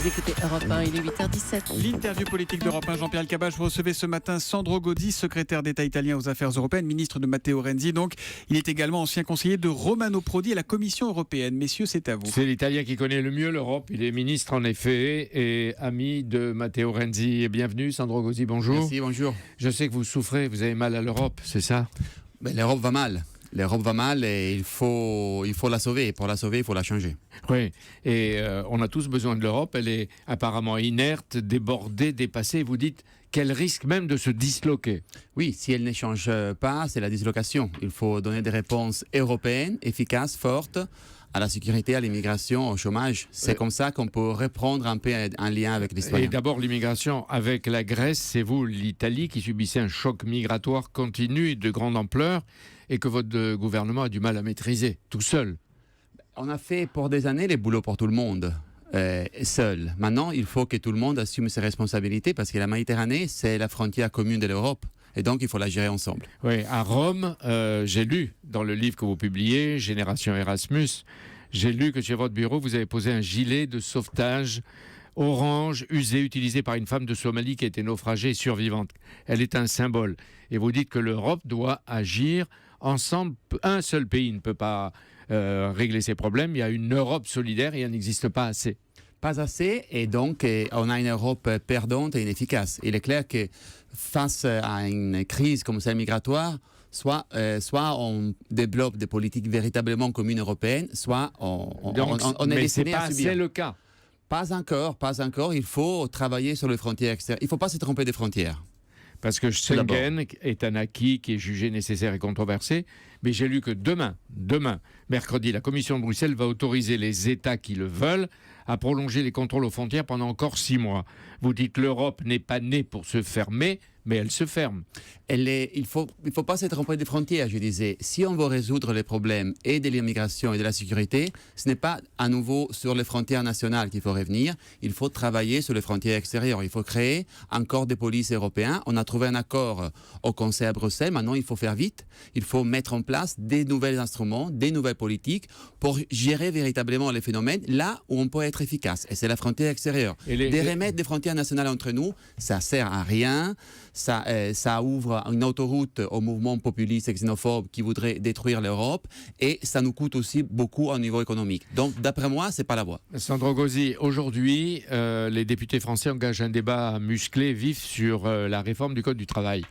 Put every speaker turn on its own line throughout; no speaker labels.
Vous écoutez Europe 1, il est 8h17.
L'interview politique d'Europe 1, Jean-Pierre Alcabache. Vous recevez ce matin Sandro Gozi, secrétaire d'État italien aux Affaires européennes, ministre de Matteo Renzi. Donc, il est également ancien conseiller de Romano Prodi à la Commission européenne. Messieurs, c'est à vous.
C'est l'Italien qui connaît le mieux l'Europe. Il est ministre, en effet, et ami de Matteo Renzi. Bienvenue, Sandro Gozi, bonjour.
Merci, bonjour.
Je sais que vous souffrez, vous avez mal à l'Europe, c'est ça?
L'Europe va mal. L'Europe va mal et il faut la sauver. Pour la sauver, il faut la changer.
Oui, et on a tous besoin de l'Europe. Elle est apparemment inerte, débordée, dépassée. Vous dites qu'elle risque même de se disloquer.
Oui, si elle ne change pas, c'est la dislocation. Il faut donner des réponses européennes, efficaces, fortes, à la sécurité, à l'immigration, au chômage. C'est comme ça qu'on peut reprendre un peu un lien avec les citoyens.
Et d'abord, l'immigration avec la Grèce, c'est vous, l'Italie, qui subissait un choc migratoire continu et de grande ampleur et que votre gouvernement a du mal à maîtriser, tout seul.
On a fait pour des années les boulots pour tout le monde, seul. Maintenant, il faut que tout le monde assume ses responsabilités parce que la Méditerranée, c'est la frontière commune de l'Europe. Et donc, il faut la gérer ensemble.
Oui, à Rome, j'ai lu dans le livre que vous publiez, Génération Erasmus, j'ai lu que chez votre bureau, vous avez posé un gilet de sauvetage orange, usé, utilisé par une femme de Somalie qui a été naufragée et survivante. Elle est un symbole. Et vous dites que l'Europe doit agir ensemble. Un seul pays ne peut pas régler ses problèmes. Il y a une Europe solidaire et elle n'existe pas assez.
Pas assez, et donc on a une Europe perdante et inefficace. Il est clair que face à une crise comme celle migratoire, soit on développe des politiques véritablement communes européennes, soit on est destiné à subir.
C'est le cas.
Pas encore. Il faut travailler sur les frontières extérieures. Il ne faut pas se tromper des frontières.
Parce que Schengen est un acquis qui est jugé nécessaire et controversé. Mais j'ai lu que demain, mercredi, la Commission de Bruxelles va autoriser les États qui le veulent à prolonger les contrôles aux frontières pendant encore 6 mois. Vous dites que l'Europe n'est pas née pour se fermer, mais elle se ferme.
Il ne faut pas se tromper des frontières, je disais. Si on veut résoudre les problèmes et de l'immigration et de la sécurité, ce n'est pas à nouveau sur les frontières nationales qu'il faut revenir. Il faut travailler sur les frontières extérieures. Il faut créer un corps de police européen. On a trouvé un accord au Conseil à Bruxelles. Maintenant, il faut faire vite. Il faut mettre en place des nouveaux instruments, des nouvelles politiques pour gérer véritablement les phénomènes là où on peut être efficace. Et c'est la frontière extérieure. Remettre des frontières nationales entre nous, ça sert à rien. Ça ouvre une autoroute au mouvement populiste et xénophobe qui voudrait détruire l'Europe et ça nous coûte aussi beaucoup au niveau économique. Donc, d'après moi, c'est pas la voie.
Sandro Gozi, aujourd'hui, les députés français engagent un débat musclé, vif sur la réforme du Code du travail.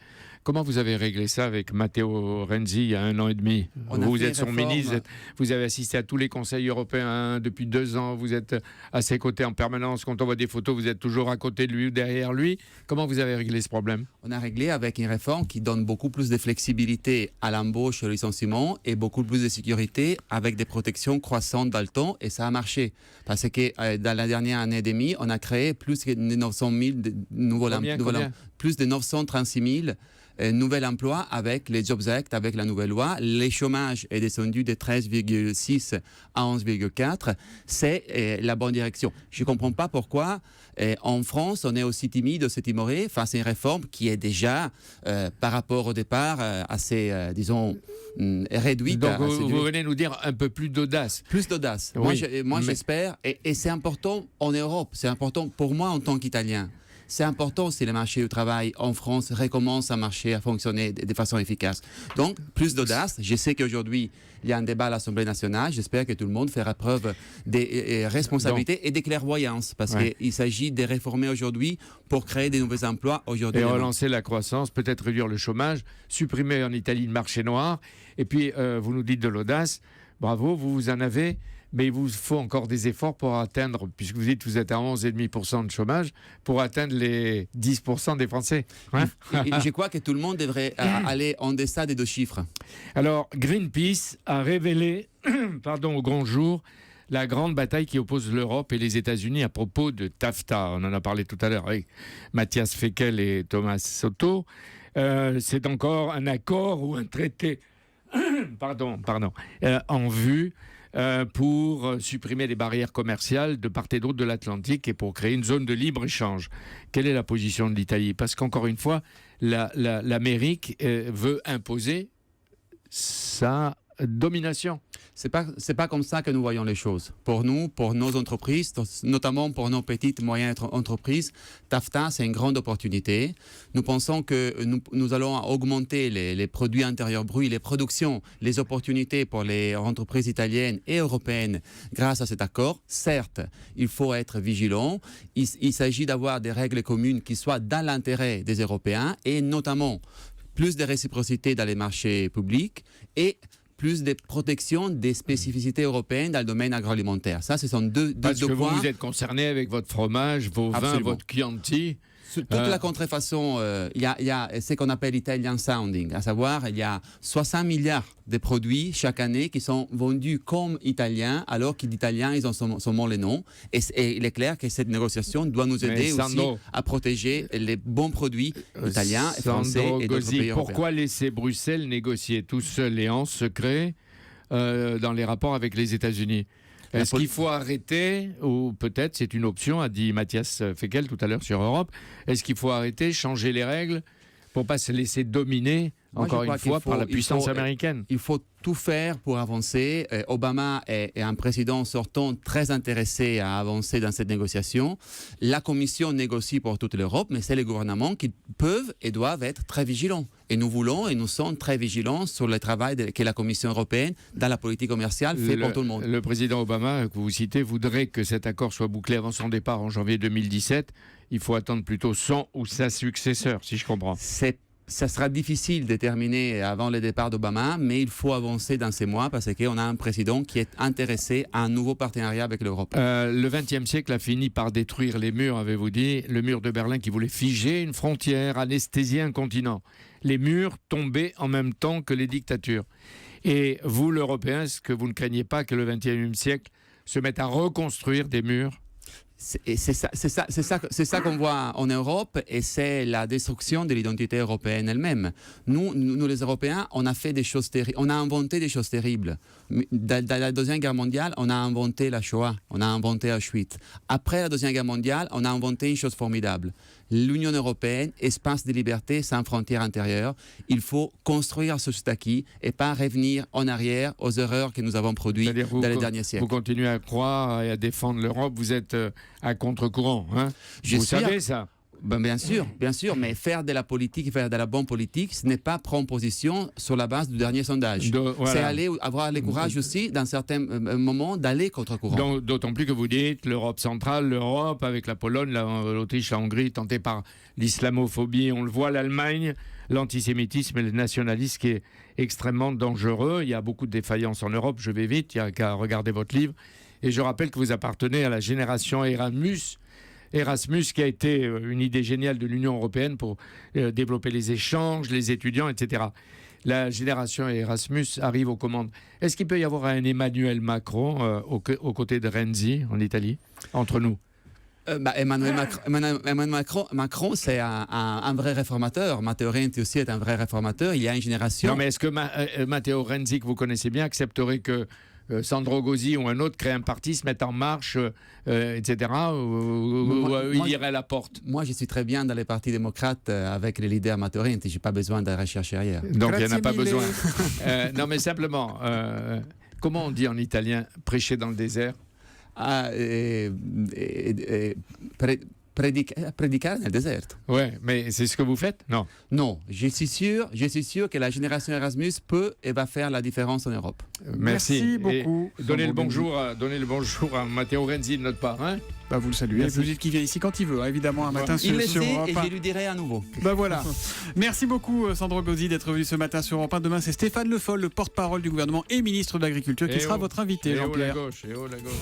Comment vous avez réglé ça avec Matteo Renzi il y a 1 an et demi? Vous êtes son ministre, vous avez assisté à tous les conseils européens depuis 2 ans, vous êtes à ses côtés en permanence. Quand on voit des photos, vous êtes toujours à côté de lui ou derrière lui. Comment vous avez réglé ce problème?
On a réglé avec une réforme qui donne beaucoup plus de flexibilité à l'embauche et au licenciement et beaucoup plus de sécurité avec des protections croissantes dans le temps et ça a marché. Parce que dans la dernière année et demie, on a créé plus de 900 000 plus de 936 000 nouvel emploi avec les Jobs Act, avec la nouvelle loi. Le chômage est descendu de 13,6 à 11,4. C'est la bonne direction. Je ne comprends pas pourquoi en France, on est aussi timide, aussi timoré face à une réforme qui est déjà, par rapport au départ, assez, disons, réduite.
Donc vous venez nous dire un peu plus d'audace.
Plus d'audace.
Oui,
moi j'espère, et c'est important en Europe, c'est important pour moi en tant qu'Italien. C'est important si le marché du travail en France recommence à marcher, à fonctionner de façon efficace. Donc, plus d'audace. Je sais qu'aujourd'hui, il y a un débat à l'Assemblée nationale. J'espère que tout le monde fera preuve de responsabilité et de clairvoyance parce qu'il s'agit de réformer aujourd'hui pour créer des nouveaux emplois aujourd'hui.
Et relancer la croissance, peut-être réduire le chômage, supprimer en Italie le marché noir. Et puis, vous nous dites de l'audace. Bravo, vous en avez. Mais il vous faut encore des efforts pour atteindre, puisque vous dites que vous êtes à 11,5% de chômage, pour atteindre les 10% des Français.
Hein? Je crois que tout le monde devrait aller en deçà des 2 chiffres.
Alors, Greenpeace a révélé au grand jour la grande bataille qui oppose l'Europe et les États-Unis à propos de TAFTA. On en a parlé tout à l'heure avec Mathias Fekl et Thomas Soto. C'est encore un accord ou un traité en vue pour supprimer les barrières commerciales de part et d'autre de l'Atlantique et pour créer une zone de libre-échange. Quelle est la position de l'Italie? Parce qu'encore une fois, l'Amérique veut imposer sa domination.
C'est pas comme ça que nous voyons les choses. Pour nous, pour nos entreprises, notamment pour nos petites et moyennes entreprises, TAFTA, c'est une grande opportunité. Nous pensons que nous allons augmenter les produits intérieurs bruts, les productions, les opportunités pour les entreprises italiennes et européennes grâce à cet accord. Certes, il faut être vigilant. Il s'agit d'avoir des règles communes qui soient dans l'intérêt des Européens et notamment plus de réciprocité dans les marchés publics et plus de protection des spécificités européennes dans le domaine agroalimentaire. Ça, ce sont deux
Parce que
points.
vous êtes concerné avec votre fromage, vos vins,
Absolument.
votre Chianti.
Sur toute la contrefaçon, il y a ce qu'on appelle Italian sounding, à savoir il y a 60 milliards de produits chaque année qui sont vendus comme italiens, alors que l'Italien, ils ont seulement les noms. Et il est clair que cette négociation doit nous aider aussi à protéger les bons produits italiens, français et d'autres pays européens.
Pourquoi laisser Bruxelles négocier tout seul et en secret dans les rapports avec les États-Unis ? Est-ce qu'il faut arrêter, ou peut-être c'est une option, a dit Mathias Fekl tout à l'heure sur Europe, est-ce qu'il faut arrêter, changer les règles pour ne pas se laisser dominer, encore une fois, par la puissance américaine?
Il faut tout faire pour avancer. Obama est un président sortant très intéressé à avancer dans cette négociation. La Commission négocie pour toute l'Europe, mais c'est les gouvernements qui peuvent et doivent être très vigilants. Et nous voulons et nous sommes très vigilants sur le travail que la Commission européenne, dans la politique commerciale, fait pour tout le monde.
Le président Obama, que vous citez, voudrait que cet accord soit bouclé avant son départ en janvier 2017. Il faut attendre plutôt son ou sa successeur, si je comprends.
Ça sera difficile de terminer avant le départ d'Obama, mais il faut avancer dans ces mois parce qu'on a un président qui est intéressé à un nouveau partenariat avec l'Europe.
Le XXe siècle a fini par détruire les murs, avez-vous dit. Le mur de Berlin qui voulait figer une frontière, anesthésier un continent. Les murs tombaient en même temps que les dictatures. Et vous, l'Européen, est-ce que vous ne craignez pas que le XXIe siècle se mette à reconstruire des murs ?
C'est ça qu'on voit en Europe et c'est la destruction de l'identité européenne elle-même. Nous, les Européens, on a fait des choses terribles, on a inventé des choses terribles. Dans la Deuxième Guerre mondiale, on a inventé la Shoah, on a inventé Auschwitz. Après la Deuxième Guerre mondiale, on a inventé une chose formidable. L'Union européenne, espace de liberté sans frontières intérieures. Il faut construire ce acquis et pas revenir en arrière aux erreurs que nous avons produites dans les derniers siècles.
Vous continuez à croire et à défendre l'Europe, vous êtes à contre-courant. Hein, vous savez ça?
Bien sûr, mais faire de la politique, faire de la bonne politique, ce n'est pas prendre position sur la base du dernier sondage.
Voilà.
C'est avoir le courage aussi, dans certains moments, d'aller contre-courant.
D'autant plus que vous dites l'Europe centrale, l'Europe avec la Pologne, l'Autriche, la Hongrie, tentée par l'islamophobie, on le voit, l'Allemagne, l'antisémitisme et le nationalisme qui est extrêmement dangereux. Il y a beaucoup de défaillances en Europe, je vais vite, il n'y a qu'à regarder votre livre. Et je rappelle que vous appartenez à la génération Erasmus, qui a été une idée géniale de l'Union européenne pour développer les échanges, les étudiants, etc. La génération Erasmus arrive aux commandes. Est-ce qu'il peut y avoir un Emmanuel Macron aux côtés de Renzi en Italie, entre nous?
Emmanuel Macron, c'est un vrai réformateur. Matteo Renzi aussi est un vrai réformateur. Il y a une génération...
Non, mais est-ce que Matteo Renzi, que vous connaissez bien, accepterait que Sandro Gozzi ou un autre crée un parti, se mette en marche, etc. Ou il irait à la porte?
Moi, je suis très bien dans les partis démocrates avec les leaders Matteo Renzi. Je n'ai pas besoin de rechercher ailleurs.
Donc, il n'y en a pas besoin. Non, mais simplement, comment on dit en italien « prêcher dans le désert »
Predicare nel deserto.
Oui, mais c'est ce que vous faites? Non.
Non, je suis sûr que la génération Erasmus peut et va faire la différence en Europe.
Merci beaucoup.
Donnez le bonjour à Matteo Renzi de notre part. Hein,
vous le saluez. Vous dites qu'il vient ici quand il veut, évidemment, un matin sur Europe 1.
Et je lui dirai à nouveau.
Voilà. Merci beaucoup, Sandro Gozzi, d'être venu ce matin sur Europe 1. Demain, c'est Stéphane Le Foll, le porte-parole du gouvernement et ministre de l'Agriculture, qui sera votre invité, Jean-Pierre.
Et haut la gauche.